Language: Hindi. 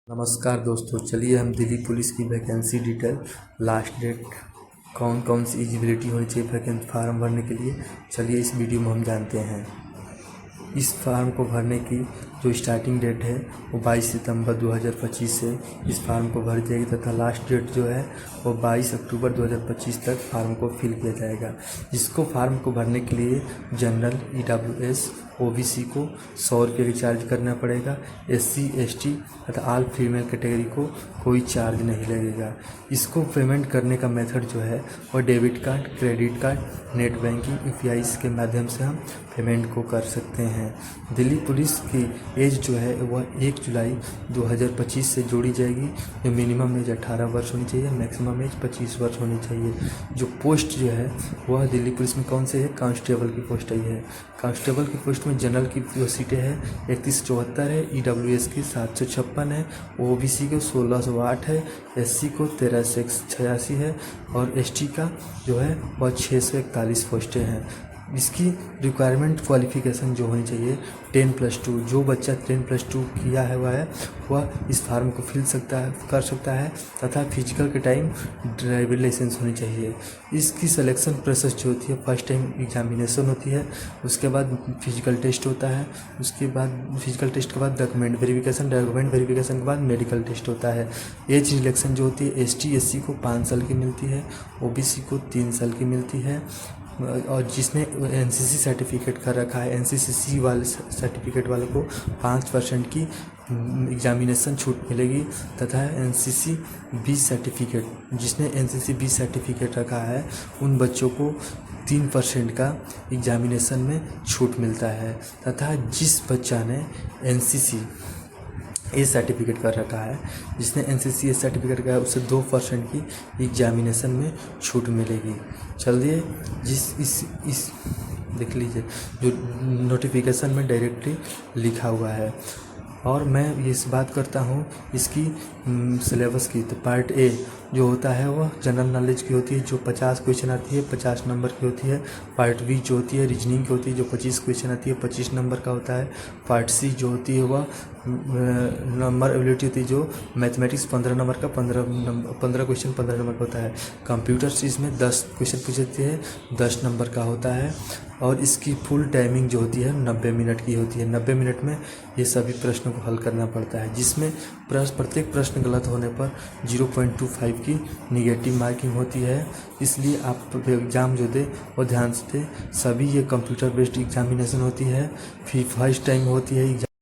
नमस्कार दोस्तों, चलिए हम दिल्ली पुलिस की वैकेंसी डिटेल, लास्ट डेट, कौन कौन सी एलिजिबिलिटी होनी चाहिए वैकेंसी फार्म भरने के लिए, चलिए इस वीडियो में हम जानते हैं। इस फार्म को भरने की जो स्टार्टिंग डेट है वो 22 सितंबर 2025 से इस फार्म को भर जाएगी तथा लास्ट डेट जो है वो 22 अक्टूबर 2025 तक फार्म को फिल किया जाएगा। जिसको फार्म को भरने के लिए जनरल, EWS, OBC को 100 रुपये रिचार्ज करना पड़ेगा। SC, ST तथा ऑल फीमेल कैटेगरी को कोई चार्ज नहीं लगेगा। इसको पेमेंट करने का मेथड जो है वो debit card, credit card, net banking, UPI के माध्यम से हम पेमेंट को कर सकते हैं। दिल्ली पुलिस की एज जो है वह 1 जुलाई 2025 से जोड़ी जाएगी। जो मिनिमम एज 18 वर्ष होनी चाहिए, मैक्सिमम एज 25 वर्ष होनी चाहिए। जो पोस्ट जो है वह दिल्ली पुलिस में कौन से है, कांस्टेबल की पोस्ट आई है। कांस्टेबल की पोस्ट में जनरल की जो सीटें हैं 3174 है, EWS की 756 है, OBC को 1608 है, SC को 1386 है और ST का जो है वह 641 पोस्टें हैं। इसकी रिक्वायरमेंट क्वालिफ़िकेशन जो होनी चाहिए 10+2। जो बच्चा 10+2 किया है वह इस फार्म को कर सकता है तथा फिजिकल के टाइम ड्राइविंग लाइसेंस होनी चाहिए। इसकी सिलेक्शन प्रोसेस जो होती है, फर्स्ट टाइम एग्जामिनेशन होती है, उसके बाद फिजिकल टेस्ट होता है, उसके बाद फिजिकल टेस्ट के बाद डॉक्यूमेंट वेरिफिकेशन के बाद मेडिकल टेस्ट होता है। एज रिलेक्शन जो होती है ST, SC को 5 साल की मिलती है, OBC को 3 साल की मिलती है और जिसने NCC सर्टिफिकेट कर रखा है, NCC वाले सर्टिफिकेट वाले को 5% की एग्जामिनेशन छूट मिलेगी तथा NCC B सर्टिफिकेट, जिसने NCC B सर्टिफिकेट रखा है उन बच्चों को 3% का एग्जामिनेशन में छूट मिलता है तथा जिस बच्चा ने NCC ए सर्टिफिकेट कर रखा है, जिसने NCC ए सर्टिफिकेट का है उसे 2% की एग्जामिनेशन में छूट मिलेगी। चलिए इस देख लीजिए जो नोटिफिकेशन में डायरेक्टली लिखा हुआ है। और मैं इस बात करता हूँ इसकी सिलेबस की, तो पार्ट A जो होता है वह जनरल नॉलेज की होती है जो 50 क्वेश्चन आती है, 50 नंबर की होती है। पार्ट B जो होती है रीजनिंग की होती है जो 25 क्वेश्चन आती है, 25 नंबर का होता है। पार्ट C जो होती है वह नंबर एबिलिटी होती है जो मैथमेटिक्स 15 नंबर का 15 क्वेश्चन 15 नंबर का होता है। कंप्यूटर इसमें 10 क्वेश्चन पूछते हैं, 10 नंबर का होता है और इसकी फुल टाइमिंग जो होती है 90 मिनट की होती है। 90 मिनट में ये सभी प्रश्नों को हल करना पड़ता है, जिसमें प्रत्येक प्रश्न गलत होने पर 0.25 की निगेटिव मार्किंग होती है। इसलिए आप एग्ज़ाम जो दे वो ध्यान से दे। सभी ये कंप्यूटर बेस्ड एग्जामिनेशन होती है, फिर फर्स्ट टाइम होती है एग्जाम।